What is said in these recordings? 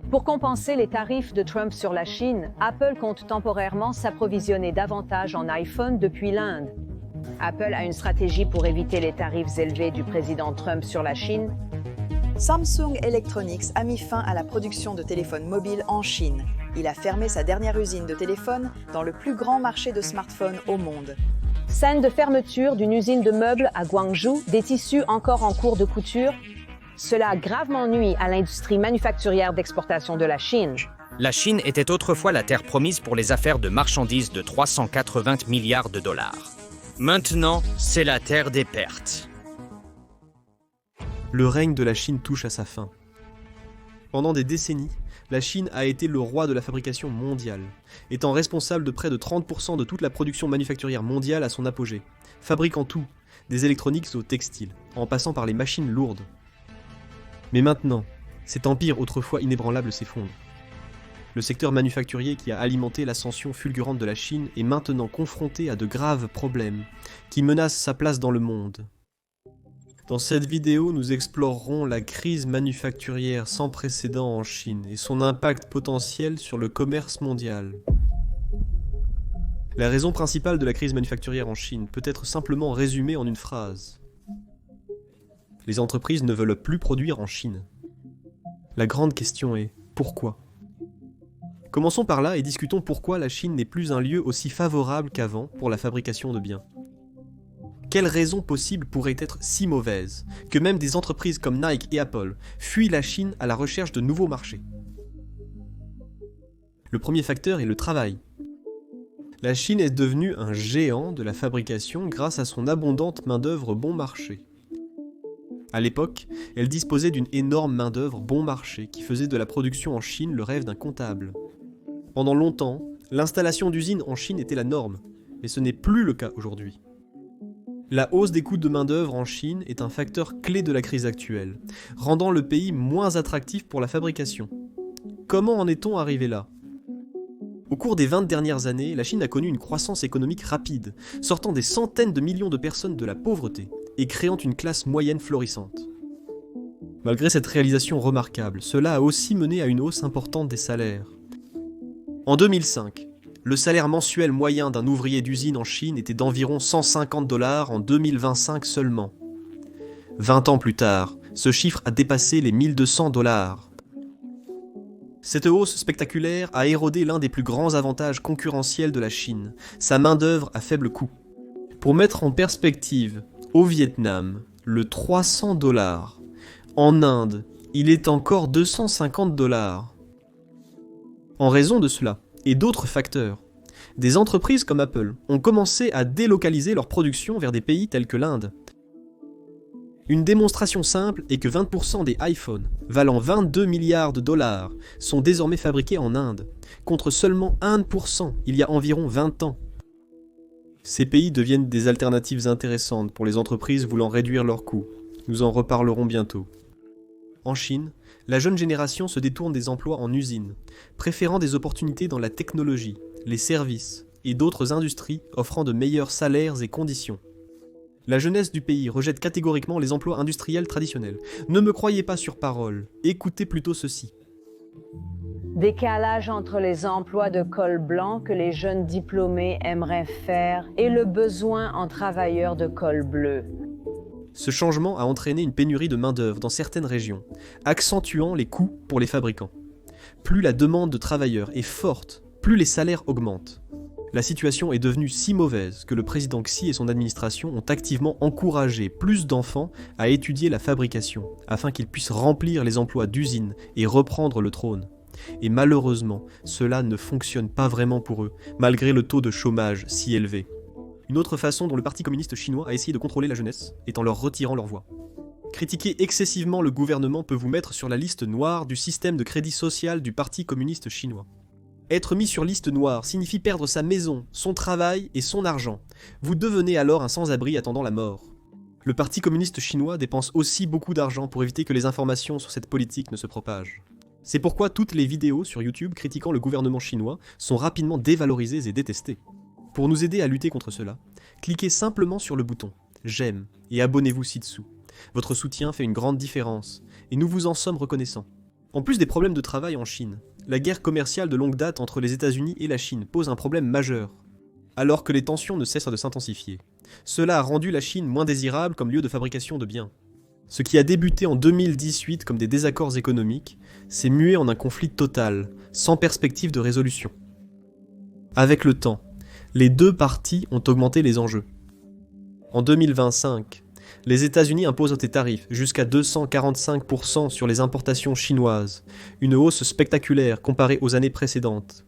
Pour compenser les tarifs de Trump sur la Chine, Apple compte temporairement s'approvisionner davantage en iPhone depuis l'Inde. Apple a une stratégie pour éviter les tarifs élevés du président Trump sur la Chine. Samsung Electronics a mis fin à la production de téléphones mobiles en Chine. Il a fermé sa dernière usine de téléphones dans le plus grand marché de smartphones au monde. Scène de fermeture d'une usine de meubles à Guangzhou, des tissus encore en cours de couture. Cela a gravement nui à l'industrie manufacturière d'exportation de la Chine. La Chine était autrefois la terre promise pour les affaires de marchandises de 380 milliards de dollars. Maintenant, c'est la terre des pertes. Le règne de la Chine touche à sa fin. Pendant des décennies, la Chine a été le roi de la fabrication mondiale, étant responsable de près de 30% de toute la production manufacturière mondiale à son apogée, fabriquant tout, des électroniques au textile, en passant par les machines lourdes. Mais maintenant, cet empire autrefois inébranlable s'effondre. Le secteur manufacturier qui a alimenté l'ascension fulgurante de la Chine est maintenant confronté à de graves problèmes qui menacent sa place dans le monde. Dans cette vidéo, nous explorerons la crise manufacturière sans précédent en Chine et son impact potentiel sur le commerce mondial. La raison principale de la crise manufacturière en Chine peut être simplement résumée en une phrase. Les entreprises ne veulent plus produire en Chine. La grande question est pourquoi ? Commençons par là et discutons pourquoi la Chine n'est plus un lieu aussi favorable qu'avant pour la fabrication de biens. Quelle raison possible pourrait être si mauvaise que même des entreprises comme Nike et Apple fuient la Chine à la recherche de nouveaux marchés ? Le premier facteur est le travail. La Chine est devenue un géant de la fabrication grâce à son abondante main-d'œuvre bon marché. À l'époque, elle disposait d'une énorme main-d'œuvre bon marché qui faisait de la production en Chine le rêve d'un comptable. Pendant longtemps, l'installation d'usines en Chine était la norme, mais ce n'est plus le cas aujourd'hui. La hausse des coûts de main-d'œuvre en Chine est un facteur clé de la crise actuelle, rendant le pays moins attractif pour la fabrication. Comment en est-on arrivé là ? Au cours des 20 dernières années, la Chine a connu une croissance économique rapide, sortant des centaines de millions de personnes de la pauvreté et créant une classe moyenne florissante. Malgré cette réalisation remarquable, cela a aussi mené à une hausse importante des salaires. En 2005, le salaire mensuel moyen d'un ouvrier d'usine en Chine était d'environ $150 en 2025 seulement. 20 ans plus tard, ce chiffre a dépassé les $1200. Cette hausse spectaculaire a érodé l'un des plus grands avantages concurrentiels de la Chine, sa main-d'œuvre à faible coût. Pour mettre en perspective, au Vietnam, le $300. En Inde, il est encore $250. En raison de cela, et d'autres facteurs, des entreprises comme Apple ont commencé à délocaliser leur production vers des pays tels que l'Inde. Une démonstration simple est que 20% des iPhones, valant $22 milliards, sont désormais fabriqués en Inde, contre seulement 1% il y a environ 20 ans. Ces pays deviennent des alternatives intéressantes pour les entreprises voulant réduire leurs coûts. Nous en reparlerons bientôt. En Chine, la jeune génération se détourne des emplois en usine, préférant des opportunités dans la technologie, les services et d'autres industries offrant de meilleurs salaires et conditions. La jeunesse du pays rejette catégoriquement les emplois industriels traditionnels. Ne me croyez pas sur parole, écoutez plutôt ceci. Décalage entre les emplois de col blanc que les jeunes diplômés aimeraient faire et le besoin en travailleurs de col bleu. Ce changement a entraîné une pénurie de main-d'œuvre dans certaines régions, accentuant les coûts pour les fabricants. Plus la demande de travailleurs est forte, plus les salaires augmentent. La situation est devenue si mauvaise que le président Xi et son administration ont activement encouragé plus d'enfants à étudier la fabrication, afin qu'ils puissent remplir les emplois d'usine et reprendre le trône. Et malheureusement, cela ne fonctionne pas vraiment pour eux, malgré le taux de chômage si élevé. Une autre façon dont le Parti communiste chinois a essayé de contrôler la jeunesse est en leur retirant leur voix. Critiquer excessivement le gouvernement peut vous mettre sur la liste noire du système de crédit social du Parti communiste chinois. Être mis sur liste noire signifie perdre sa maison, son travail et son argent. Vous devenez alors un sans-abri attendant la mort. Le Parti communiste chinois dépense aussi beaucoup d'argent pour éviter que les informations sur cette politique ne se propagent. C'est pourquoi toutes les vidéos sur YouTube critiquant le gouvernement chinois sont rapidement dévalorisées et détestées. Pour nous aider à lutter contre cela, cliquez simplement sur le bouton « J'aime » et abonnez-vous ci-dessous. Votre soutien fait une grande différence, et nous vous en sommes reconnaissants. En plus des problèmes de travail en Chine, la guerre commerciale de longue date entre les États-Unis et la Chine pose un problème majeur, alors que les tensions ne cessent de s'intensifier. Cela a rendu la Chine moins désirable comme lieu de fabrication de biens. Ce qui a débuté en 2018 comme des désaccords économiques s'est mué en un conflit total, sans perspective de résolution. Avec le temps, les deux parties ont augmenté les enjeux. En 2025, les États-Unis imposent des tarifs jusqu'à 245% sur les importations chinoises, une hausse spectaculaire comparée aux années précédentes.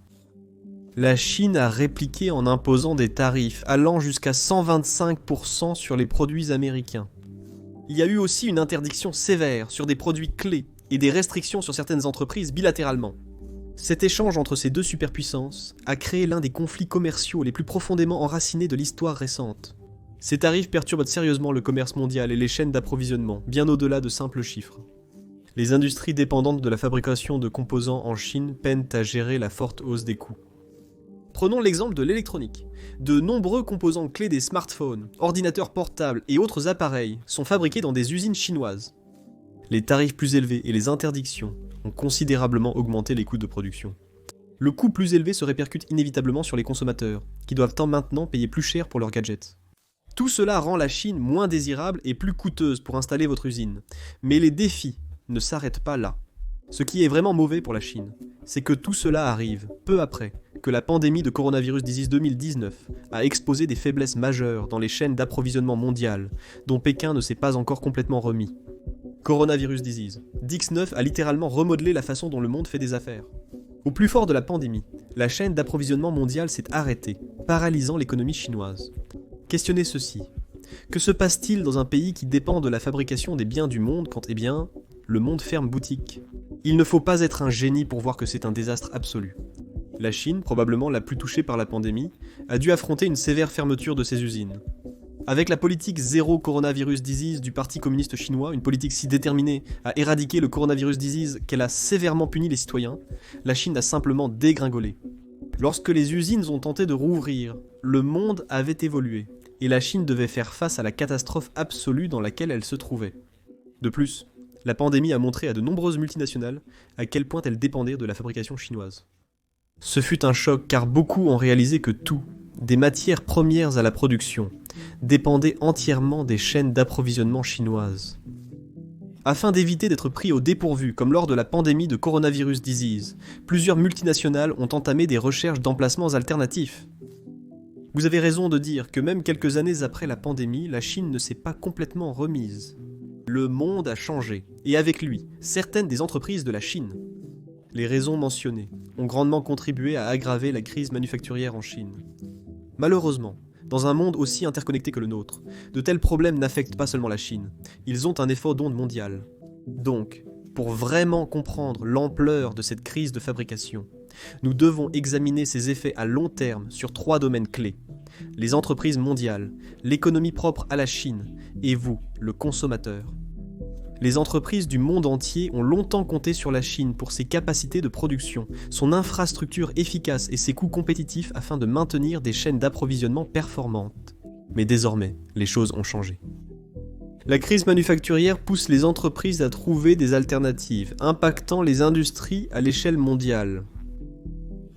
La Chine a répliqué en imposant des tarifs allant jusqu'à 125% sur les produits américains. Il y a eu aussi une interdiction sévère sur des produits clés et des restrictions sur certaines entreprises bilatéralement. Cet échange entre ces deux superpuissances a créé l'un des conflits commerciaux les plus profondément enracinés de l'histoire récente. Ces tarifs perturbent sérieusement le commerce mondial et les chaînes d'approvisionnement, bien au-delà de simples chiffres. Les industries dépendantes de la fabrication de composants en Chine peinent à gérer la forte hausse des coûts. Prenons l'exemple de l'électronique. De nombreux composants clés des smartphones, ordinateurs portables et autres appareils sont fabriqués dans des usines chinoises. Les tarifs plus élevés et les interdictions ont considérablement augmenté les coûts de production. Le coût plus élevé se répercute inévitablement sur les consommateurs, qui doivent maintenant payer plus cher pour leurs gadgets. Tout cela rend la Chine moins désirable et plus coûteuse pour installer votre usine. Mais les défis ne s'arrêtent pas là. Ce qui est vraiment mauvais pour la Chine, c'est que tout cela arrive peu après que la pandémie de coronavirus disease 2019 a exposé des faiblesses majeures dans les chaînes d'approvisionnement mondiales, dont Pékin ne s'est pas encore complètement remis. Coronavirus disease. Dix9 a littéralement remodelé la façon dont le monde fait des affaires. Au plus fort de la pandémie, la chaîne d'approvisionnement mondiale s'est arrêtée, paralysant l'économie chinoise. Questionnez ceci. Que se passe-t-il dans un pays qui dépend de la fabrication des biens du monde quand, le monde ferme boutique ? Il ne faut pas être un génie pour voir que c'est un désastre absolu. La Chine, probablement la plus touchée par la pandémie, a dû affronter une sévère fermeture de ses usines. Avec la politique zéro coronavirus disease du Parti communiste chinois, une politique si déterminée à éradiquer le coronavirus disease qu'elle a sévèrement puni les citoyens, la Chine a simplement dégringolé. Lorsque les usines ont tenté de rouvrir, le monde avait évolué, et la Chine devait faire face à la catastrophe absolue dans laquelle elle se trouvait. De plus, la pandémie a montré à de nombreuses multinationales à quel point elles dépendaient de la fabrication chinoise. Ce fut un choc car beaucoup ont réalisé que tout, des matières premières à la production, dépendait entièrement des chaînes d'approvisionnement chinoises. Afin d'éviter d'être pris au dépourvu, comme lors de la pandémie de coronavirus disease, plusieurs multinationales ont entamé des recherches d'emplacements alternatifs. Vous avez raison de dire que même quelques années après la pandémie, la Chine ne s'est pas complètement remise. Le monde a changé, et avec lui, certaines des entreprises de la Chine. Les raisons mentionnées ont grandement contribué à aggraver la crise manufacturière en Chine. Malheureusement, dans un monde aussi interconnecté que le nôtre, de tels problèmes n'affectent pas seulement la Chine, ils ont un effet d'onde mondial. Donc, pour vraiment comprendre l'ampleur de cette crise de fabrication, nous devons examiner ses effets à long terme sur 3 domaines clés. Les entreprises mondiales, l'économie propre à la Chine, et vous, le consommateur. Les entreprises du monde entier ont longtemps compté sur la Chine pour ses capacités de production, son infrastructure efficace et ses coûts compétitifs afin de maintenir des chaînes d'approvisionnement performantes. Mais désormais, les choses ont changé. La crise manufacturière pousse les entreprises à trouver des alternatives, impactant les industries à l'échelle mondiale.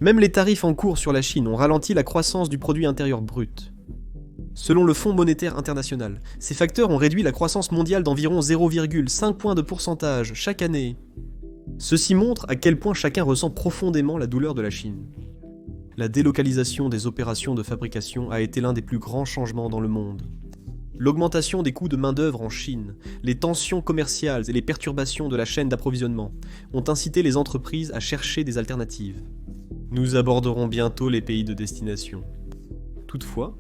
Même les tarifs en cours sur la Chine ont ralenti la croissance du produit intérieur brut. Selon le Fonds monétaire international, ces facteurs ont réduit la croissance mondiale d'environ 0,5 points de pourcentage chaque année. Ceci montre à quel point chacun ressent profondément la douleur de la Chine. La délocalisation des opérations de fabrication a été l'un des plus grands changements dans le monde. L'augmentation des coûts de main-d'œuvre en Chine, les tensions commerciales et les perturbations de la chaîne d'approvisionnement ont incité les entreprises à chercher des alternatives. Nous aborderons bientôt les pays de destination. Toutefois,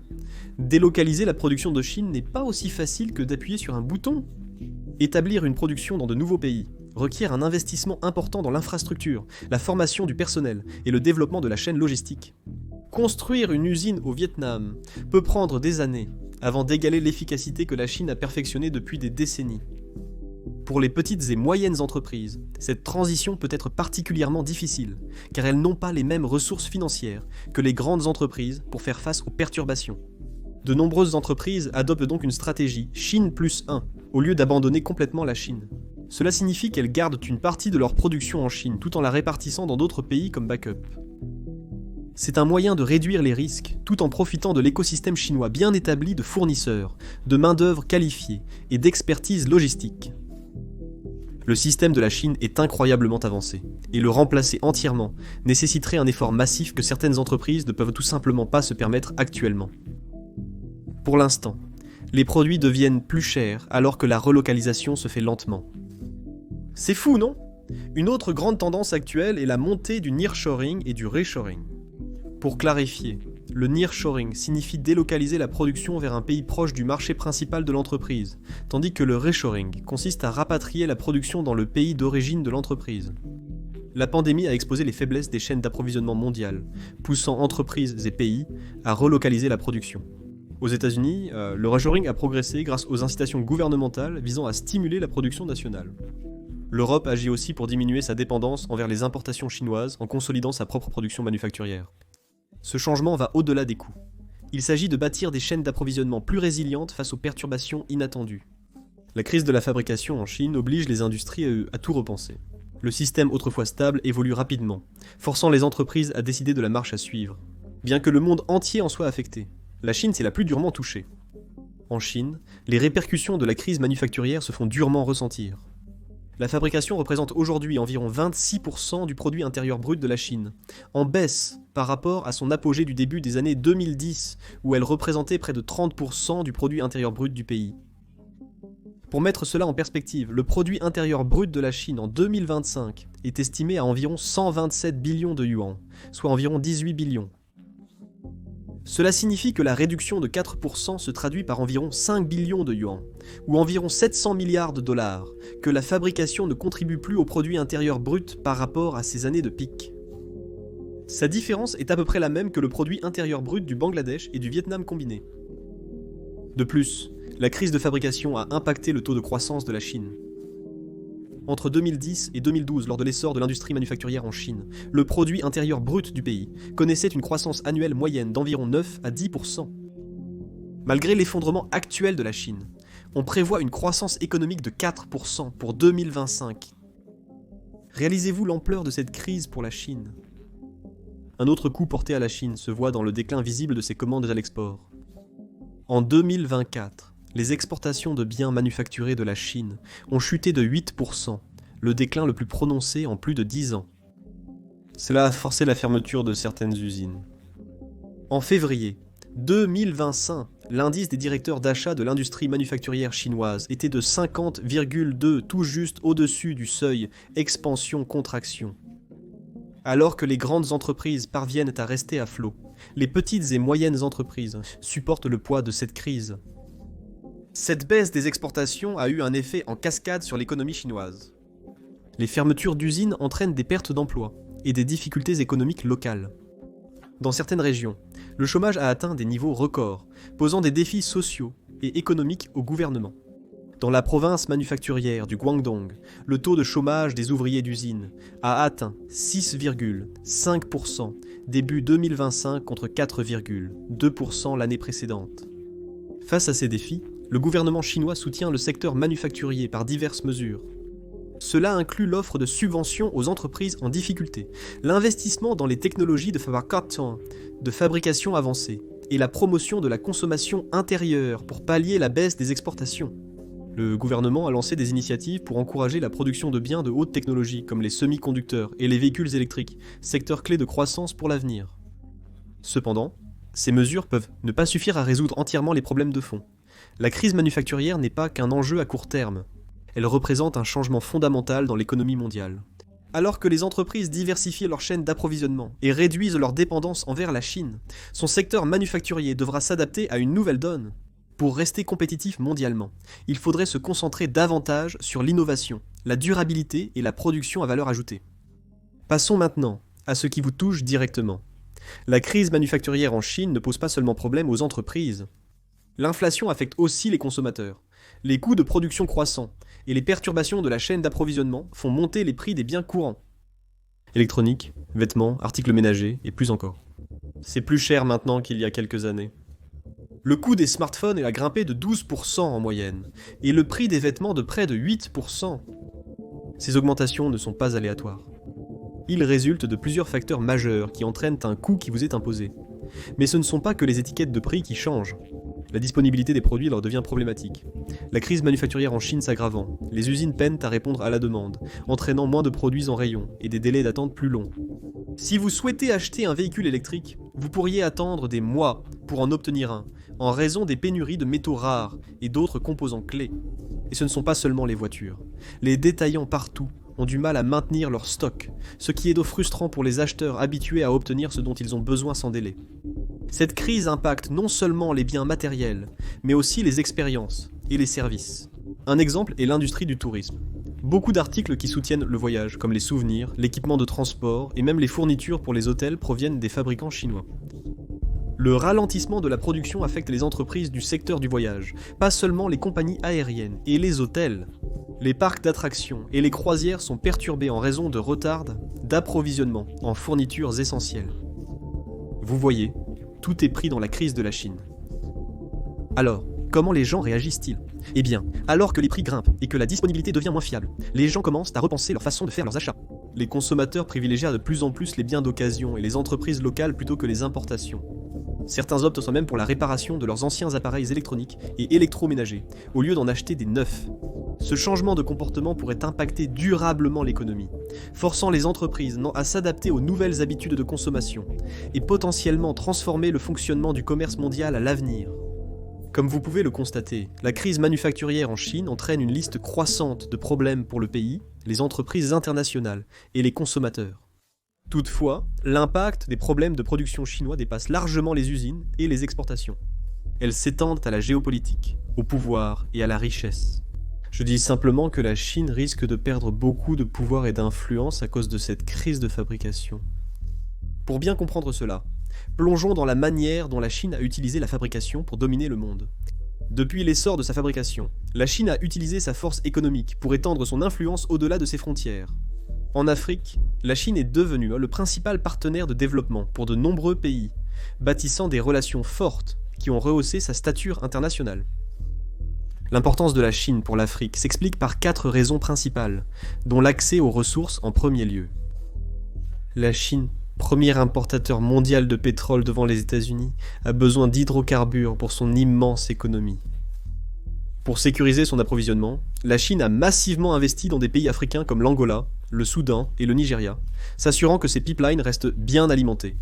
délocaliser la production de Chine n'est pas aussi facile que d'appuyer sur un bouton. Établir une production dans de nouveaux pays requiert un investissement important dans l'infrastructure, la formation du personnel et le développement de la chaîne logistique. Construire une usine au Vietnam peut prendre des années avant d'égaler l'efficacité que la Chine a perfectionnée depuis des décennies. Pour les petites et moyennes entreprises, cette transition peut être particulièrement difficile, car elles n'ont pas les mêmes ressources financières que les grandes entreprises pour faire face aux perturbations. De nombreuses entreprises adoptent donc une stratégie Chine +1, au lieu d'abandonner complètement la Chine. Cela signifie qu'elles gardent une partie de leur production en Chine, tout en la répartissant dans d'autres pays comme backup. C'est un moyen de réduire les risques, tout en profitant de l'écosystème chinois bien établi de fournisseurs, de main-d'œuvre qualifiée et d'expertise logistique. Le système de la Chine est incroyablement avancé, et le remplacer entièrement nécessiterait un effort massif que certaines entreprises ne peuvent tout simplement pas se permettre actuellement. Pour l'instant, les produits deviennent plus chers alors que la relocalisation se fait lentement. C'est fou, non ? Une autre grande tendance actuelle est la montée du nearshoring et du reshoring. Pour clarifier, le nearshoring signifie délocaliser la production vers un pays proche du marché principal de l'entreprise, tandis que le reshoring consiste à rapatrier la production dans le pays d'origine de l'entreprise. La pandémie a exposé les faiblesses des chaînes d'approvisionnement mondiales, poussant entreprises et pays à relocaliser la production. Aux États-Unis, le reshoring a progressé grâce aux incitations gouvernementales visant à stimuler la production nationale. L'Europe agit aussi pour diminuer sa dépendance envers les importations chinoises en consolidant sa propre production manufacturière. Ce changement va au-delà des coûts. Il s'agit de bâtir des chaînes d'approvisionnement plus résilientes face aux perturbations inattendues. La crise de la fabrication en Chine oblige les industries à tout repenser. Le système autrefois stable évolue rapidement, forçant les entreprises à décider de la marche à suivre. Bien que le monde entier en soit affecté, la Chine s'est la plus durement touchée. En Chine, les répercussions de la crise manufacturière se font durement ressentir. La fabrication représente aujourd'hui environ 26% du produit intérieur brut de la Chine, en baisse par rapport à son apogée du début des années 2010, où elle représentait près de 30% du produit intérieur brut du pays. Pour mettre cela en perspective, le produit intérieur brut de la Chine en 2025 est estimé à environ 127 billions de yuan, soit environ 18 billions. Cela signifie que la réduction de 4% se traduit par environ 5 billions de yuan, ou environ 700 milliards de dollars, que la fabrication ne contribue plus au produit intérieur brut par rapport à ces années de pic. Sa différence est à peu près la même que le produit intérieur brut du Bangladesh et du Vietnam combinés. De plus, la crise de fabrication a impacté le taux de croissance de la Chine. Entre 2010 et 2012, lors de l'essor de l'industrie manufacturière en Chine, le produit intérieur brut du pays connaissait une croissance annuelle moyenne d'environ 9 à 10%. Malgré l'effondrement actuel de la Chine, on prévoit une croissance économique de 4% pour 2025. Réalisez-vous l'ampleur de cette crise pour la Chine ? Un autre coup porté à la Chine se voit dans le déclin visible de ses commandes à l'export. En 2024, les exportations de biens manufacturés de la Chine ont chuté de 8%, le déclin le plus prononcé en plus de 10 ans. Cela a forcé la fermeture de certaines usines. En février 2025, l'indice des directeurs d'achat de l'industrie manufacturière chinoise était de 50,2, tout juste au-dessus du seuil expansion-contraction. Alors que les grandes entreprises parviennent à rester à flot, les petites et moyennes entreprises supportent le poids de cette crise. Cette baisse des exportations a eu un effet en cascade sur l'économie chinoise. Les fermetures d'usines entraînent des pertes d'emplois et des difficultés économiques locales. Dans certaines régions, le chômage a atteint des niveaux records, posant des défis sociaux et économiques au gouvernement. Dans la province manufacturière du Guangdong, le taux de chômage des ouvriers d'usine a atteint 6,5% début 2025 contre 4,2% l'année précédente. Face à ces défis, le gouvernement chinois soutient le secteur manufacturier par diverses mesures. Cela inclut l'offre de subventions aux entreprises en difficulté, l'investissement dans les technologies de fabrication avancée et la promotion de la consommation intérieure pour pallier la baisse des exportations. Le gouvernement a lancé des initiatives pour encourager la production de biens de haute technologie comme les semi-conducteurs et les véhicules électriques, secteurs clés de croissance pour l'avenir. Cependant, ces mesures peuvent ne pas suffire à résoudre entièrement les problèmes de fond. La crise manufacturière n'est pas qu'un enjeu à court terme. Elle représente un changement fondamental dans l'économie mondiale. Alors que les entreprises diversifient leur chaîne d'approvisionnement et réduisent leur dépendance envers la Chine, son secteur manufacturier devra s'adapter à une nouvelle donne. Pour rester compétitif mondialement, il faudrait se concentrer davantage sur l'innovation, la durabilité et la production à valeur ajoutée. Passons maintenant à ce qui vous touche directement. La crise manufacturière en Chine ne pose pas seulement problème aux entreprises. L'inflation affecte aussi les consommateurs. Les coûts de production croissants et les perturbations de la chaîne d'approvisionnement font monter les prix des biens courants. Électronique, vêtements, articles ménagers et plus encore. C'est plus cher maintenant qu'il y a quelques années. Le coût des smartphones a grimpé de 12% en moyenne, et le prix des vêtements de près de 8%. Ces augmentations ne sont pas aléatoires. Ils résultent de plusieurs facteurs majeurs qui entraînent un coût qui vous est imposé. Mais ce ne sont pas que les étiquettes de prix qui changent. La disponibilité des produits leur devient problématique. La crise manufacturière en Chine s'aggravant, les usines peinent à répondre à la demande, entraînant moins de produits en rayon et des délais d'attente plus longs. Si vous souhaitez acheter un véhicule électrique, vous pourriez attendre des mois pour en obtenir un, en raison des pénuries de métaux rares et d'autres composants clés. Et ce ne sont pas seulement les voitures. Les détaillants partout ont du mal à maintenir leur stock, ce qui est frustrant pour les acheteurs habitués à obtenir ce dont ils ont besoin sans délai. Cette crise impacte non seulement les biens matériels, mais aussi les expériences et les services. Un exemple est l'industrie du tourisme. Beaucoup d'articles qui soutiennent le voyage, comme les souvenirs, l'équipement de transport et même les fournitures pour les hôtels proviennent des fabricants chinois. Le ralentissement de la production affecte les entreprises du secteur du voyage, pas seulement les compagnies aériennes et les hôtels. Les parcs d'attractions et les croisières sont perturbés en raison de retards d'approvisionnement en fournitures essentielles. Vous voyez, tout est pris dans la crise de la Chine. Alors, comment les gens réagissent-ils ? Eh bien, alors que les prix grimpent et que la disponibilité devient moins fiable, les gens commencent à repenser leur façon de faire leurs achats. Les consommateurs privilégient de plus en plus les biens d'occasion et les entreprises locales plutôt que les importations. Certains optent même pour la réparation de leurs anciens appareils électroniques et électroménagers, au lieu d'en acheter des neufs. Ce changement de comportement pourrait impacter durablement l'économie, forçant les entreprises à s'adapter aux nouvelles habitudes de consommation et potentiellement transformer le fonctionnement du commerce mondial à l'avenir. Comme vous pouvez le constater, la crise manufacturière en Chine entraîne une liste croissante de problèmes pour le pays, les entreprises internationales et les consommateurs. Toutefois, l'impact des problèmes de production chinois dépasse largement les usines et les exportations. Elles s'étendent à la géopolitique, au pouvoir et à la richesse. Je dis simplement que la Chine risque de perdre beaucoup de pouvoir et d'influence à cause de cette crise de fabrication. Pour bien comprendre cela, plongeons dans la manière dont la Chine a utilisé la fabrication pour dominer le monde. Depuis l'essor de sa fabrication, la Chine a utilisé sa force économique pour étendre son influence au-delà de ses frontières. En Afrique, la Chine est devenue le principal partenaire de développement pour de nombreux pays, bâtissant des relations fortes qui ont rehaussé sa stature internationale. L'importance de la Chine pour l'Afrique s'explique par 4 raisons principales, dont l'accès aux ressources en premier lieu. La Chine, premier importateur mondial de pétrole devant les États-Unis, a besoin d'hydrocarbures pour son immense économie. Pour sécuriser son approvisionnement, la Chine a massivement investi dans des pays africains comme l'Angola, le Soudan et le Nigeria, s'assurant que ces pipelines restent bien alimentés.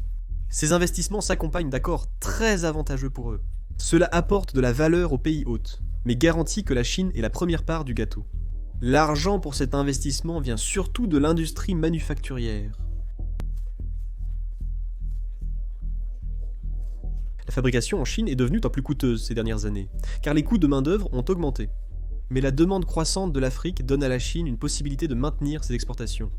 Ces investissements s'accompagnent d'accords très avantageux pour eux. Cela apporte de la valeur aux pays hôtes, mais garantit que la Chine est la première part du gâteau. L'argent pour cet investissement vient surtout de l'industrie manufacturière. La fabrication en Chine est devenue tant plus coûteuse ces dernières années, car les coûts de main-d'œuvre ont augmenté. Mais la demande croissante de l'Afrique donne à la Chine une possibilité de maintenir ses exportations.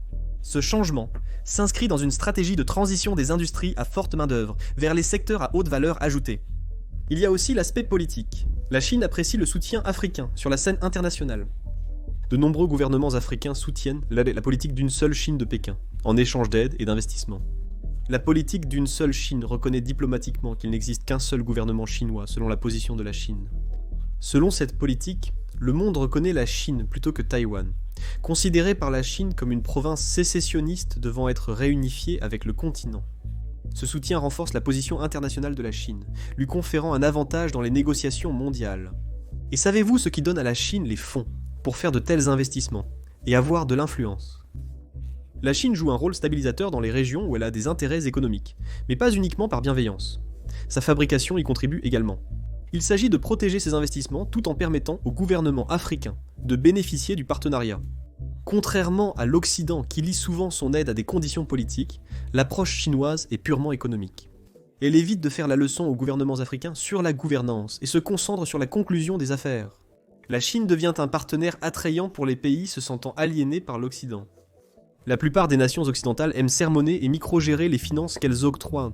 Ce changement s'inscrit dans une stratégie de transition des industries à forte main-d'œuvre vers les secteurs à haute valeur ajoutée. Il y a aussi l'aspect politique. La Chine apprécie le soutien africain sur la scène internationale. De nombreux gouvernements africains soutiennent la politique d'une seule Chine de Pékin, en échange d'aide et d'investissement. La politique d'une seule Chine reconnaît diplomatiquement qu'il n'existe qu'un seul gouvernement chinois selon la position de la Chine. Selon cette politique, le monde reconnaît la Chine plutôt que Taïwan, considérée par la Chine comme une province sécessionniste devant être réunifiée avec le continent. Ce soutien renforce la position internationale de la Chine, lui conférant un avantage dans les négociations mondiales. Et savez-vous ce qui donne à la Chine les fonds pour faire de tels investissements et avoir de l'influence ? La Chine joue un rôle stabilisateur dans les régions où elle a des intérêts économiques, mais pas uniquement par bienveillance. Sa fabrication y contribue également. Il s'agit de protéger ses investissements tout en permettant au gouvernement africain de bénéficier du partenariat. Contrairement à l'Occident qui lie souvent son aide à des conditions politiques, l'approche chinoise est purement économique. Elle évite de faire la leçon aux gouvernements africains sur la gouvernance et se concentre sur la conclusion des affaires. La Chine devient un partenaire attrayant pour les pays se sentant aliénés par l'Occident. La plupart des nations occidentales aiment sermonner et microgérer les finances qu'elles octroient.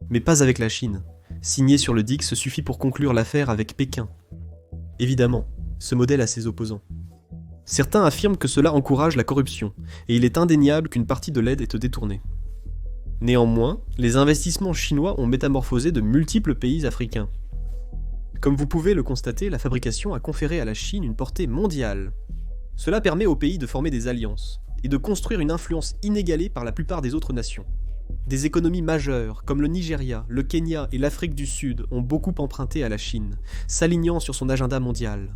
Mais pas avec la Chine. Signer sur le DIC suffit pour conclure l'affaire avec Pékin. Évidemment, ce modèle a ses opposants. Certains affirment que cela encourage la corruption, et il est indéniable qu'une partie de l'aide est détournée. Néanmoins, les investissements chinois ont métamorphosé de multiples pays africains. Comme vous pouvez le constater, la fabrication a conféré à la Chine une portée mondiale. Cela permet au pays de former des alliances et de construire une influence inégalée par la plupart des autres nations. Des économies majeures, comme le Nigeria, le Kenya et l'Afrique du Sud, ont beaucoup emprunté à la Chine, s'alignant sur son agenda mondial.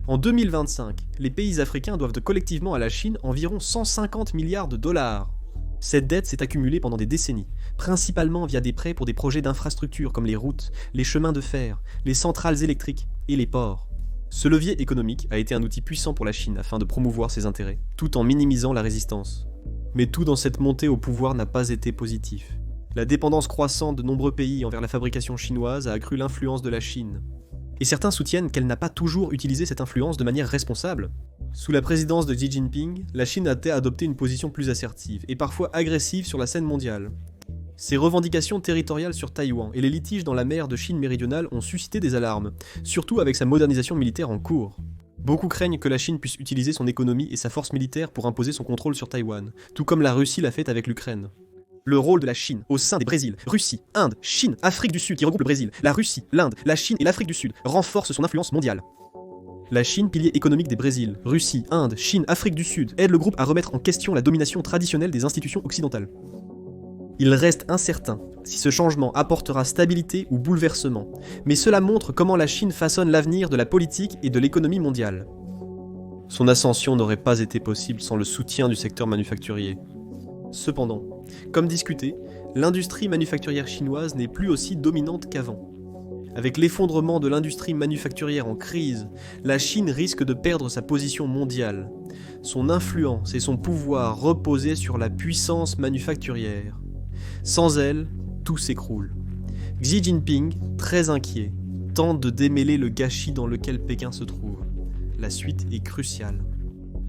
En 2025, les pays africains doivent collectivement à la Chine environ 150 milliards de dollars. Cette dette s'est accumulée pendant des décennies, principalement via des prêts pour des projets d'infrastructures comme les routes, les chemins de fer, les centrales électriques et les ports. Ce levier économique a été un outil puissant pour la Chine afin de promouvoir ses intérêts, tout en minimisant la résistance. Mais tout dans cette montée au pouvoir n'a pas été positif. La dépendance croissante de nombreux pays envers la fabrication chinoise a accru l'influence de la Chine. Et certains soutiennent qu'elle n'a pas toujours utilisé cette influence de manière responsable. Sous la présidence de Xi Jinping, la Chine a adopté une position plus assertive et parfois agressive sur la scène mondiale. Ses revendications territoriales sur Taïwan et les litiges dans la mer de Chine méridionale ont suscité des alarmes, surtout avec sa modernisation militaire en cours. Beaucoup craignent que la Chine puisse utiliser son économie et sa force militaire pour imposer son contrôle sur Taïwan, tout comme la Russie l'a fait avec l'Ukraine. Le rôle de la Chine au sein des Brésil, Russie, Inde, Chine, Afrique du Sud qui regroupe le Brésil, la Russie, l'Inde, la Chine et l'Afrique du Sud renforce son influence mondiale. La Chine, pilier économique des Brésil, Russie, Inde, Chine, Afrique du Sud, aide le groupe à remettre en question la domination traditionnelle des institutions occidentales. Il reste incertain si ce changement apportera stabilité ou bouleversement, mais cela montre comment la Chine façonne l'avenir de la politique et de l'économie mondiale. Son ascension n'aurait pas été possible sans le soutien du secteur manufacturier. Cependant, comme discuté, l'industrie manufacturière chinoise n'est plus aussi dominante qu'avant. Avec l'effondrement de l'industrie manufacturière en crise, la Chine risque de perdre sa position mondiale. Son influence et son pouvoir reposaient sur la puissance manufacturière. Sans elle, tout s'écroule. Xi Jinping, très inquiet, tente de démêler le gâchis dans lequel Pékin se trouve. La suite est cruciale.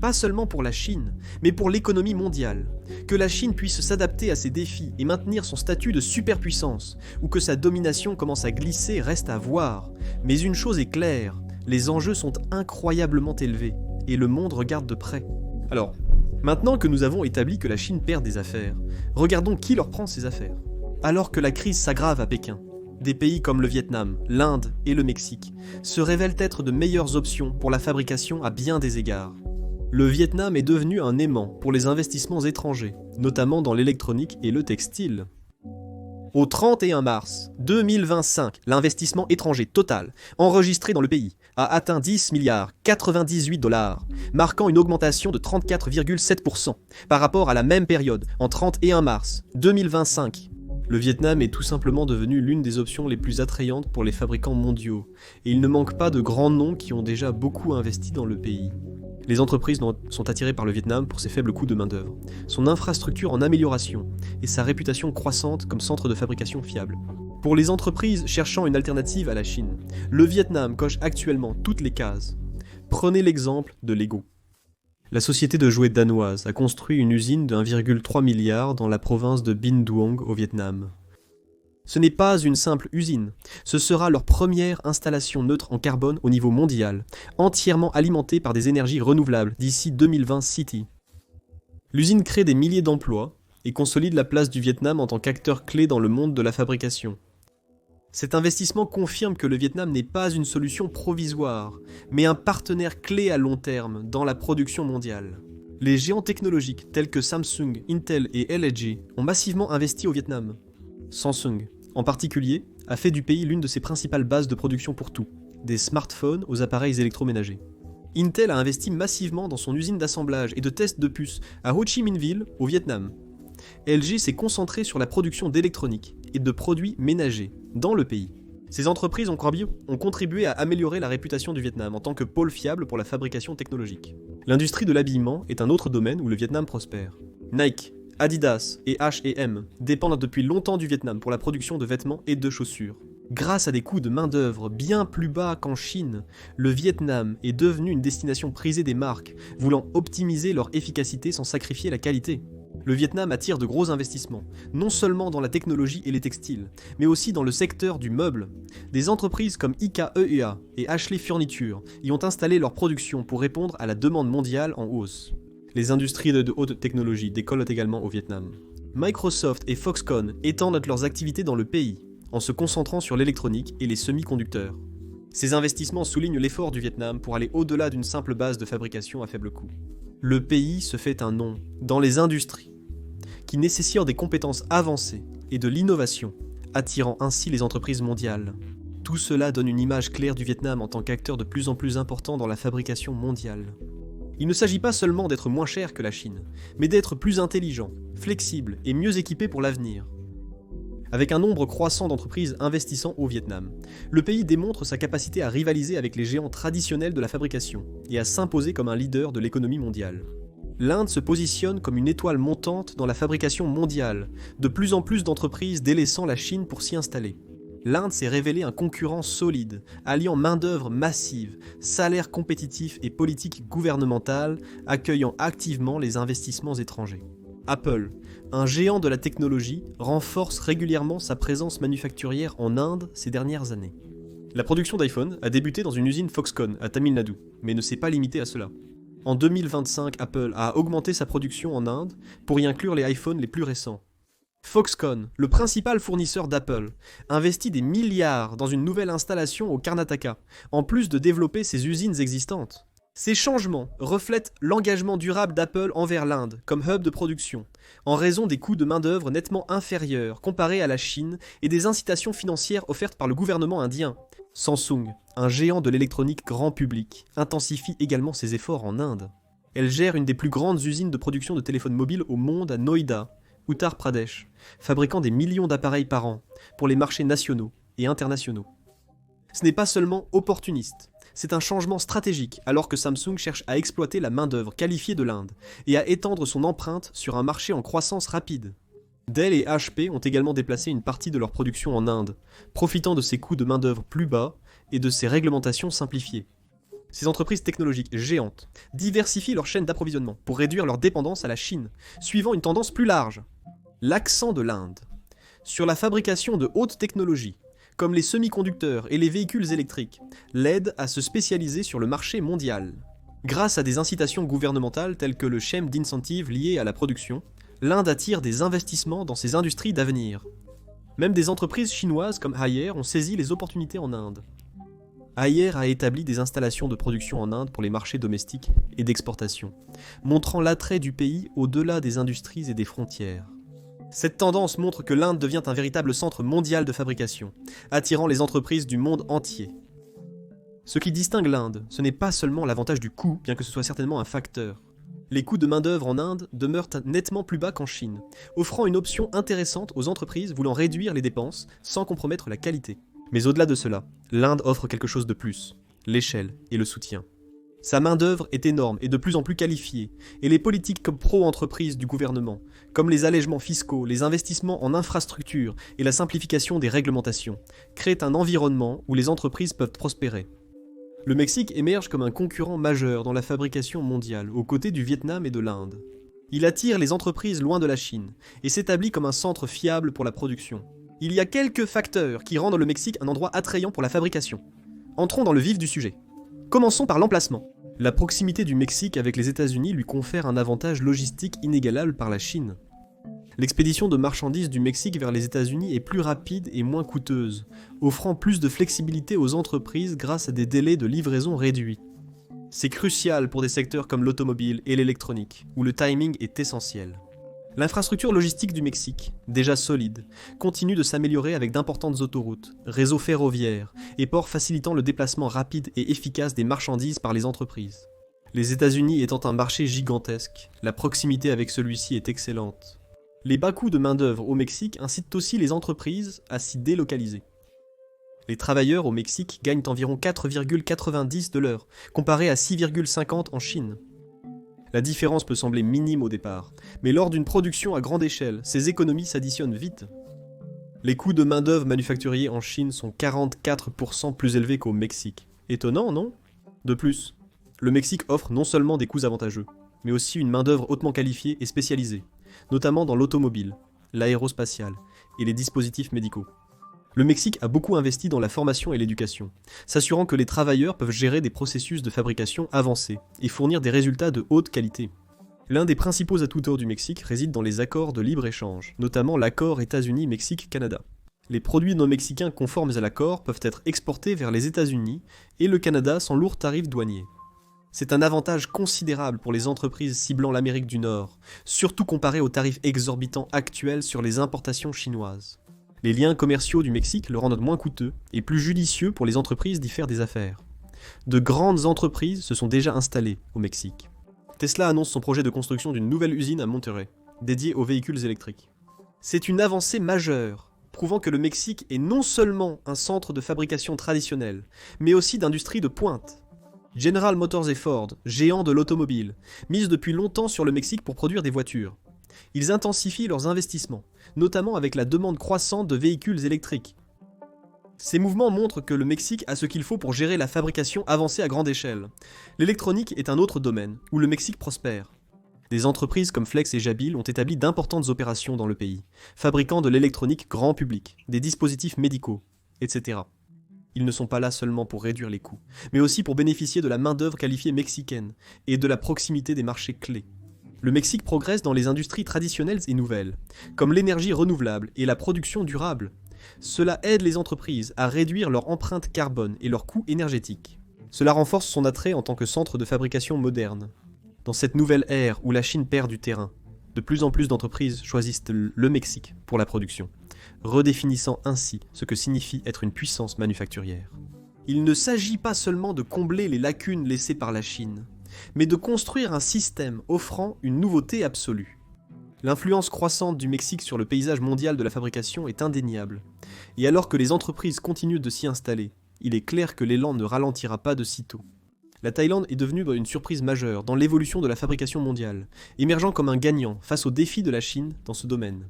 Pas seulement pour la Chine, mais pour l'économie mondiale. Que la Chine puisse s'adapter à ces défis et maintenir son statut de superpuissance, ou que sa domination commence à glisser reste à voir. Mais une chose est claire, les enjeux sont incroyablement élevés, et le monde regarde de près. Alors, maintenant que nous avons établi que la Chine perd des affaires, regardons qui leur prend ces affaires. Alors que la crise s'aggrave à Pékin, des pays comme le Vietnam, l'Inde et le Mexique se révèlent être de meilleures options pour la fabrication à bien des égards. Le Vietnam est devenu un aimant pour les investissements étrangers, notamment dans l'électronique et le textile. Au 31 mars 2025, l'investissement étranger total enregistré dans le pays a atteint 10 milliards 98 dollars, marquant une augmentation de 34,7% par rapport à la même période en 31 mars 2025. Le Vietnam est tout simplement devenu l'une des options les plus attrayantes pour les fabricants mondiaux, et il ne manque pas de grands noms qui ont déjà beaucoup investi dans le pays. Les entreprises sont attirées par le Vietnam pour ses faibles coûts de main-d'œuvre, son infrastructure en amélioration et sa réputation croissante comme centre de fabrication fiable. Pour les entreprises cherchant une alternative à la Chine, le Vietnam coche actuellement toutes les cases. Prenez l'exemple de Lego. La société de jouets danoise a construit une usine de 1,3 milliard dans la province de Binh Duong au Vietnam. Ce n'est pas une simple usine, ce sera leur première installation neutre en carbone au niveau mondial, entièrement alimentée par des énergies renouvelables d'ici 2020 City. L'usine crée des milliers d'emplois et consolide la place du Vietnam en tant qu'acteur clé dans le monde de la fabrication. Cet investissement confirme que le Vietnam n'est pas une solution provisoire, mais un partenaire clé à long terme dans la production mondiale. Les géants technologiques tels que Samsung, Intel et LG ont massivement investi au Vietnam. Samsung, en particulier, a fait du pays l'une de ses principales bases de production pour tout, des smartphones aux appareils électroménagers. Intel a investi massivement dans son usine d'assemblage et de test de puces à Ho Chi Minh Ville, au Vietnam. LG s'est concentré sur la production d'électronique et de produits ménagers dans le pays. Ces entreprises ont contribué à améliorer la réputation du Vietnam en tant que pôle fiable pour la fabrication technologique. L'industrie de l'habillement est un autre domaine où le Vietnam prospère. Nike, Adidas et H&M dépendent depuis longtemps du Vietnam pour la production de vêtements et de chaussures. Grâce à des coûts de main-d'œuvre bien plus bas qu'en Chine, le Vietnam est devenu une destination prisée des marques, voulant optimiser leur efficacité sans sacrifier la qualité. Le Vietnam attire de gros investissements, non seulement dans la technologie et les textiles, mais aussi dans le secteur du meuble. Des entreprises comme IKEA et Ashley Furniture y ont installé leur production pour répondre à la demande mondiale en hausse. Les industries de haute technologie décollent également au Vietnam. Microsoft et Foxconn étendent leurs activités dans le pays, en se concentrant sur l'électronique et les semi-conducteurs. Ces investissements soulignent l'effort du Vietnam pour aller au-delà d'une simple base de fabrication à faible coût. Le pays se fait un nom dans les industries, qui nécessitent des compétences avancées et de l'innovation, attirant ainsi les entreprises mondiales. Tout cela donne une image claire du Vietnam en tant qu'acteur de plus en plus important dans la fabrication mondiale. Il ne s'agit pas seulement d'être moins cher que la Chine, mais d'être plus intelligent, flexible et mieux équipé pour l'avenir. Avec un nombre croissant d'entreprises investissant au Vietnam, le pays démontre sa capacité à rivaliser avec les géants traditionnels de la fabrication et à s'imposer comme un leader de l'économie mondiale. L'Inde se positionne comme une étoile montante dans la fabrication mondiale, de plus en plus d'entreprises délaissant la Chine pour s'y installer. L'Inde s'est révélée un concurrent solide, alliant main-d'œuvre massive, salaires compétitifs et politique gouvernementale, accueillant activement les investissements étrangers. Apple, un géant de la technologie, renforce régulièrement sa présence manufacturière en Inde ces dernières années. La production d'iPhone a débuté dans une usine Foxconn à Tamil Nadu, mais ne s'est pas limitée à cela. En 2025, Apple a augmenté sa production en Inde pour y inclure les iPhones les plus récents. Foxconn, le principal fournisseur d'Apple, investit des milliards dans une nouvelle installation au Karnataka, en plus de développer ses usines existantes. Ces changements reflètent l'engagement durable d'Apple envers l'Inde comme hub de production, en raison des coûts de main-d'œuvre nettement inférieurs comparés à la Chine et des incitations financières offertes par le gouvernement indien. Samsung, un géant de l'électronique grand public, intensifie également ses efforts en Inde. Elle gère une des plus grandes usines de production de téléphones mobiles au monde à Noida, Uttar Pradesh, fabriquant des millions d'appareils par an pour les marchés nationaux et internationaux. Ce n'est pas seulement opportuniste, c'est un changement stratégique alors que Samsung cherche à exploiter la main-d'œuvre qualifiée de l'Inde et à étendre son empreinte sur un marché en croissance rapide. Dell et HP ont également déplacé une partie de leur production en Inde, profitant de ces coûts de main-d'œuvre plus bas et de ces réglementations simplifiées. Ces entreprises technologiques géantes diversifient leur chaîne d'approvisionnement pour réduire leur dépendance à la Chine, suivant une tendance plus large. L'accent de l'Inde sur la fabrication de haute technologie, comme les semi-conducteurs et les véhicules électriques, l'aide à se spécialiser sur le marché mondial. Grâce à des incitations gouvernementales telles que le scheme d'incentive lié à la production, l'Inde attire des investissements dans ses industries d'avenir. Même des entreprises chinoises comme Haier ont saisi les opportunités en Inde. Haier a établi des installations de production en Inde pour les marchés domestiques et d'exportation, montrant l'attrait du pays au-delà des industries et des frontières. Cette tendance montre que l'Inde devient un véritable centre mondial de fabrication, attirant les entreprises du monde entier. Ce qui distingue l'Inde, ce n'est pas seulement l'avantage du coût, bien que ce soit certainement un facteur. Les coûts de main-d'œuvre en Inde demeurent nettement plus bas qu'en Chine, offrant une option intéressante aux entreprises voulant réduire les dépenses sans compromettre la qualité. Mais au-delà de cela, l'Inde offre quelque chose de plus, l'échelle et le soutien. Sa main-d'œuvre est énorme et de plus en plus qualifiée, et les politiques pro-entreprises du gouvernement, comme les allègements fiscaux, les investissements en infrastructures et la simplification des réglementations, créent un environnement où les entreprises peuvent prospérer. Le Mexique émerge comme un concurrent majeur dans la fabrication mondiale, aux côtés du Vietnam et de l'Inde. Il attire les entreprises loin de la Chine, et s'établit comme un centre fiable pour la production. Il y a quelques facteurs qui rendent le Mexique un endroit attrayant pour la fabrication. Entrons dans le vif du sujet. Commençons par l'emplacement. La proximité du Mexique avec les États-Unis lui confère un avantage logistique inégalable par la Chine. L'expédition de marchandises du Mexique vers les États-Unis est plus rapide et moins coûteuse, offrant plus de flexibilité aux entreprises grâce à des délais de livraison réduits. C'est crucial pour des secteurs comme l'automobile et l'électronique, où le timing est essentiel. L'infrastructure logistique du Mexique, déjà solide, continue de s'améliorer avec d'importantes autoroutes, réseaux ferroviaires et ports facilitant le déplacement rapide et efficace des marchandises par les entreprises. Les États-Unis étant un marché gigantesque, la proximité avec celui-ci est excellente. Les bas coûts de main-d'œuvre au Mexique incitent aussi les entreprises à s'y délocaliser. Les travailleurs au Mexique gagnent environ 4,90 de l'heure, comparé à 6,50 en Chine. La différence peut sembler minime au départ, mais lors d'une production à grande échelle, ces économies s'additionnent vite. Les coûts de main-d'œuvre manufacturiers en Chine sont 44% plus élevés qu'au Mexique. Étonnant, non ? De plus, le Mexique offre non seulement des coûts avantageux, mais aussi une main-d'œuvre hautement qualifiée et spécialisée, notamment dans l'automobile, l'aérospatiale et les dispositifs médicaux. Le Mexique a beaucoup investi dans la formation et l'éducation, s'assurant que les travailleurs peuvent gérer des processus de fabrication avancés et fournir des résultats de haute qualité. L'un des principaux atouts du Mexique réside dans les accords de libre-échange, notamment l'accord États-Unis-Mexique-Canada. Les produits non mexicains conformes à l'accord peuvent être exportés vers les États-Unis et le Canada sans lourds tarifs douaniers. C'est un avantage considérable pour les entreprises ciblant l'Amérique du Nord, surtout comparé aux tarifs exorbitants actuels sur les importations chinoises. Les liens commerciaux du Mexique le rendent moins coûteux et plus judicieux pour les entreprises d'y faire des affaires. De grandes entreprises se sont déjà installées au Mexique. Tesla annonce son projet de construction d'une nouvelle usine à Monterrey, dédiée aux véhicules électriques. C'est une avancée majeure, prouvant que le Mexique est non seulement un centre de fabrication traditionnel, mais aussi d'industrie de pointe. General Motors et Ford, géants de l'automobile, misent depuis longtemps sur le Mexique pour produire des voitures. Ils intensifient leurs investissements, notamment avec la demande croissante de véhicules électriques. Ces mouvements montrent que le Mexique a ce qu'il faut pour gérer la fabrication avancée à grande échelle. L'électronique est un autre domaine, où le Mexique prospère. Des entreprises comme Flex et Jabil ont établi d'importantes opérations dans le pays, fabriquant de l'électronique grand public, des dispositifs médicaux, etc. Ils ne sont pas là seulement pour réduire les coûts, mais aussi pour bénéficier de la main-d'œuvre qualifiée mexicaine et de la proximité des marchés clés. Le Mexique progresse dans les industries traditionnelles et nouvelles, comme l'énergie renouvelable et la production durable. Cela aide les entreprises à réduire leur empreinte carbone et leurs coûts énergétiques. Cela renforce son attrait en tant que centre de fabrication moderne. Dans cette nouvelle ère où la Chine perd du terrain, de plus en plus d'entreprises choisissent le Mexique pour la production, redéfinissant ainsi ce que signifie être une puissance manufacturière. Il ne s'agit pas seulement de combler les lacunes laissées par la Chine, mais de construire un système offrant une nouveauté absolue. L'influence croissante du Mexique sur le paysage mondial de la fabrication est indéniable, et alors que les entreprises continuent de s'y installer, il est clair que l'élan ne ralentira pas de sitôt. La Thaïlande est devenue une surprise majeure dans l'évolution de la fabrication mondiale, émergeant comme un gagnant face aux défis de la Chine dans ce domaine.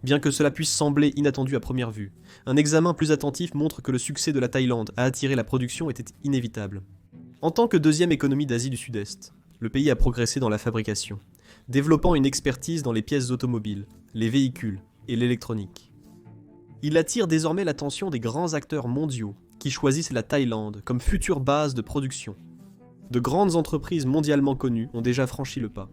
Bien que cela puisse sembler inattendu à première vue, un examen plus attentif montre que le succès de la Thaïlande à attirer la production était inévitable. En tant que deuxième économie d'Asie du Sud-Est, le pays a progressé dans la fabrication, développant une expertise dans les pièces automobiles, les véhicules et l'électronique. Il attire désormais l'attention des grands acteurs mondiaux qui choisissent la Thaïlande comme future base de production. De grandes entreprises mondialement connues ont déjà franchi le pas.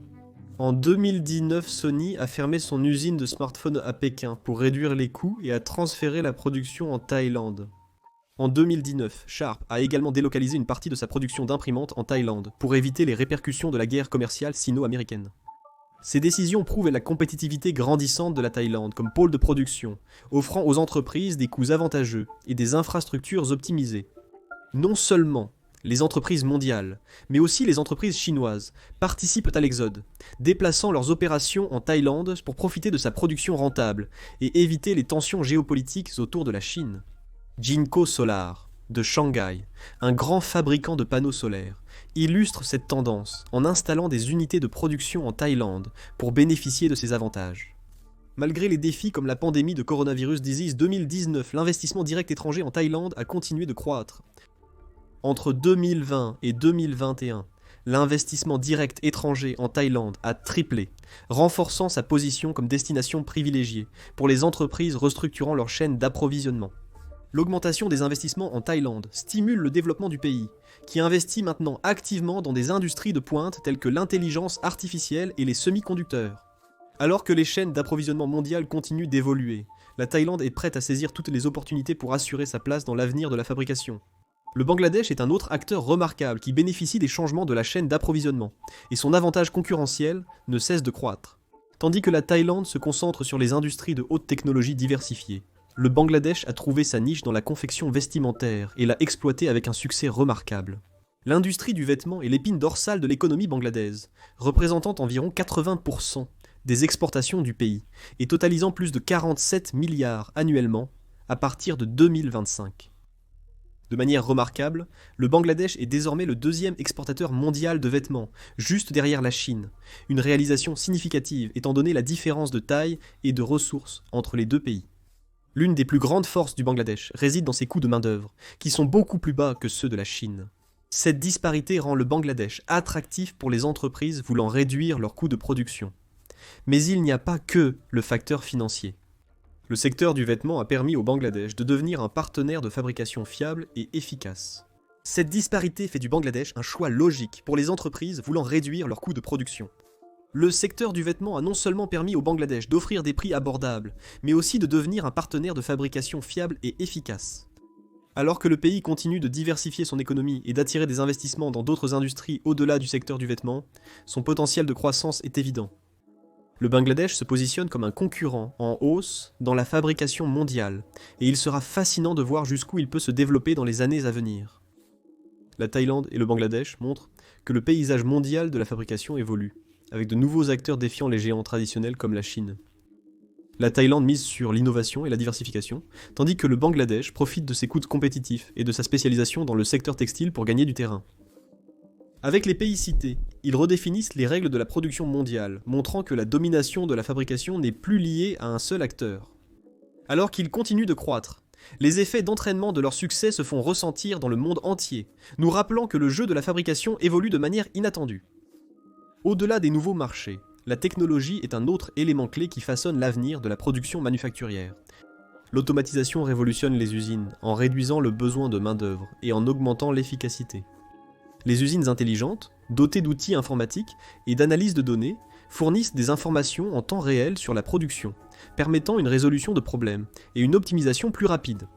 En 2019, Sony a fermé son usine de smartphones à Pékin pour réduire les coûts et a transféré la production en Thaïlande. En 2019, Sharp a également délocalisé une partie de sa production d'imprimantes en Thaïlande pour éviter les répercussions de la guerre commerciale sino-américaine. Ces décisions prouvent la compétitivité grandissante de la Thaïlande comme pôle de production, offrant aux entreprises des coûts avantageux et des infrastructures optimisées. Non seulement les entreprises mondiales, mais aussi les entreprises chinoises, participent à l'exode, déplaçant leurs opérations en Thaïlande pour profiter de sa production rentable et éviter les tensions géopolitiques autour de la Chine. Jinko Solar, de Shanghai, un grand fabricant de panneaux solaires, illustre cette tendance en installant des unités de production en Thaïlande pour bénéficier de ces avantages. Malgré les défis comme la pandémie de coronavirus disease 2019, l'investissement direct étranger en Thaïlande a continué de croître. Entre 2020 et 2021, l'investissement direct étranger en Thaïlande a triplé, renforçant sa position comme destination privilégiée pour les entreprises restructurant leur chaîne d'approvisionnement. L'augmentation des investissements en Thaïlande stimule le développement du pays, qui investit maintenant activement dans des industries de pointe telles que l'intelligence artificielle et les semi-conducteurs. Alors que les chaînes d'approvisionnement mondiales continuent d'évoluer, la Thaïlande est prête à saisir toutes les opportunités pour assurer sa place dans l'avenir de la fabrication. Le Bangladesh est un autre acteur remarquable qui bénéficie des changements de la chaîne d'approvisionnement, et son avantage concurrentiel ne cesse de croître. Tandis que la Thaïlande se concentre sur les industries de haute technologie diversifiées, le Bangladesh a trouvé sa niche dans la confection vestimentaire et l'a exploitée avec un succès remarquable. L'industrie du vêtement est l'épine dorsale de l'économie bangladaise, représentant environ 80% des exportations du pays et totalisant plus de 47 milliards annuellement à partir de 2025. De manière remarquable, le Bangladesh est désormais le deuxième exportateur mondial de vêtements, juste derrière la Chine, une réalisation significative étant donné la différence de taille et de ressources entre les deux pays. L'une des plus grandes forces du Bangladesh réside dans ses coûts de main-d'œuvre, qui sont beaucoup plus bas que ceux de la Chine. Cette disparité rend le Bangladesh attractif pour les entreprises voulant réduire leurs coûts de production. Mais il n'y a pas que le facteur financier. Le secteur du vêtement a permis au Bangladesh de devenir un partenaire de fabrication fiable et efficace. Cette disparité fait du Bangladesh un choix logique pour les entreprises voulant réduire leurs coûts de production. Le secteur du vêtement a non seulement permis au Bangladesh d'offrir des prix abordables, mais aussi de devenir un partenaire de fabrication fiable et efficace. Alors que le pays continue de diversifier son économie et d'attirer des investissements dans d'autres industries au-delà du secteur du vêtement, son potentiel de croissance est évident. Le Bangladesh se positionne comme un concurrent en hausse dans la fabrication mondiale, et il sera fascinant de voir jusqu'où il peut se développer dans les années à venir. La Thaïlande et le Bangladesh montrent que le paysage mondial de la fabrication évolue, avec de nouveaux acteurs défiant les géants traditionnels comme la Chine. La Thaïlande mise sur l'innovation et la diversification, tandis que le Bangladesh profite de ses coûts compétitifs et de sa spécialisation dans le secteur textile pour gagner du terrain. Avec les pays cités, ils redéfinissent les règles de la production mondiale, montrant que la domination de la fabrication n'est plus liée à un seul acteur. Alors qu'ils continuent de croître, les effets d'entraînement de leur succès se font ressentir dans le monde entier, nous rappelant que le jeu de la fabrication évolue de manière inattendue. Au-delà des nouveaux marchés, la technologie est un autre élément clé qui façonne l'avenir de la production manufacturière. L'automatisation révolutionne les usines en réduisant le besoin de main-d'œuvre et en augmentant l'efficacité. Les usines intelligentes, dotées d'outils informatiques et d'analyse de données, fournissent des informations en temps réel sur la production, permettant une résolution de problèmes et une optimisation plus rapide.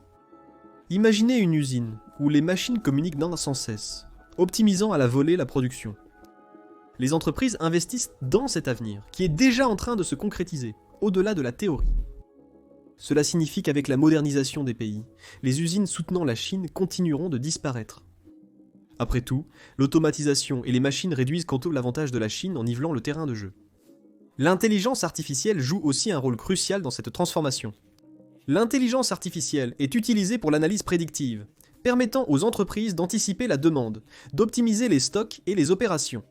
Imaginez une usine où les machines communiquent sans cesse, optimisant à la volée la production. Les entreprises investissent dans cet avenir, qui est déjà en train de se concrétiser, au-delà de la théorie. Cela signifie qu'avec la modernisation des pays, les usines soutenant la Chine continueront de disparaître. Après tout, l'automatisation et les machines réduisent quant à l'avantage de la Chine en nivelant le terrain de jeu. L'intelligence artificielle joue aussi un rôle crucial dans cette transformation. L'intelligence artificielle est utilisée pour l'analyse prédictive, permettant aux entreprises d'anticiper la demande, d'optimiser les stocks et les opérations.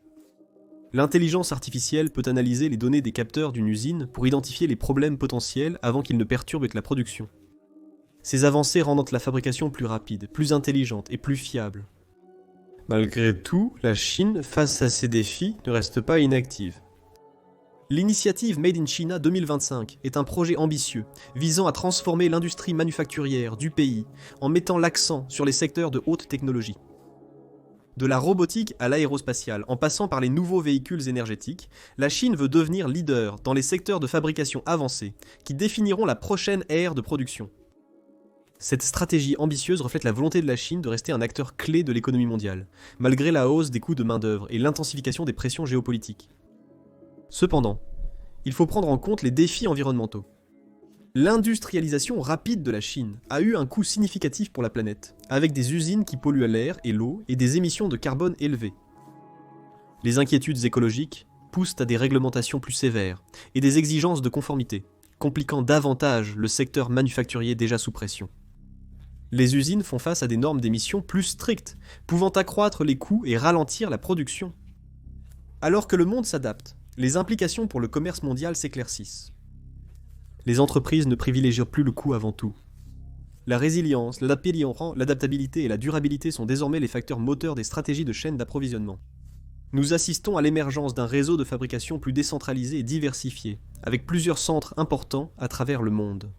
L'intelligence artificielle peut analyser les données des capteurs d'une usine pour identifier les problèmes potentiels avant qu'ils ne perturbent la production. Ces avancées rendent la fabrication plus rapide, plus intelligente et plus fiable. Malgré tout, la Chine, face à ces défis, ne reste pas inactive. L'initiative Made in China 2025 est un projet ambitieux visant à transformer l'industrie manufacturière du pays en mettant l'accent sur les secteurs de haute technologie. De la robotique à l'aérospatiale, en passant par les nouveaux véhicules énergétiques, la Chine veut devenir leader dans les secteurs de fabrication avancés qui définiront la prochaine ère de production. Cette stratégie ambitieuse reflète la volonté de la Chine de rester un acteur clé de l'économie mondiale, malgré la hausse des coûts de main-d'œuvre et l'intensification des pressions géopolitiques. Cependant, il faut prendre en compte les défis environnementaux. L'industrialisation rapide de la Chine a eu un coût significatif pour la planète, avec des usines qui polluent l'air et l'eau et des émissions de carbone élevées. Les inquiétudes écologiques poussent à des réglementations plus sévères et des exigences de conformité, compliquant davantage le secteur manufacturier déjà sous pression. Les usines font face à des normes d'émissions plus strictes, pouvant accroître les coûts et ralentir la production. Alors que le monde s'adapte, les implications pour le commerce mondial s'éclaircissent. Les entreprises ne privilégient plus le coût avant tout. La résilience, l'adaptabilité et la durabilité sont désormais les facteurs moteurs des stratégies de chaîne d'approvisionnement. Nous assistons à l'émergence d'un réseau de fabrication plus décentralisé et diversifié, avec plusieurs centres importants à travers le monde.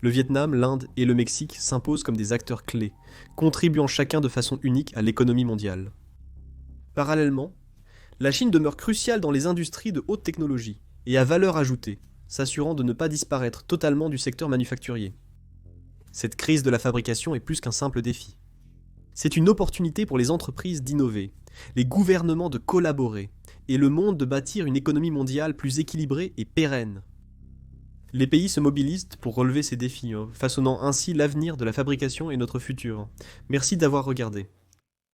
Le Vietnam, l'Inde et le Mexique s'imposent comme des acteurs clés, contribuant chacun de façon unique à l'économie mondiale. Parallèlement, la Chine demeure cruciale dans les industries de haute technologie et à valeur ajoutée, s'assurant de ne pas disparaître totalement du secteur manufacturier. Cette crise de la fabrication est plus qu'un simple défi. C'est une opportunité pour les entreprises d'innover, les gouvernements de collaborer, et le monde de bâtir une économie mondiale plus équilibrée et pérenne. Les pays se mobilisent pour relever ces défis, façonnant ainsi l'avenir de la fabrication et notre futur. Merci d'avoir regardé.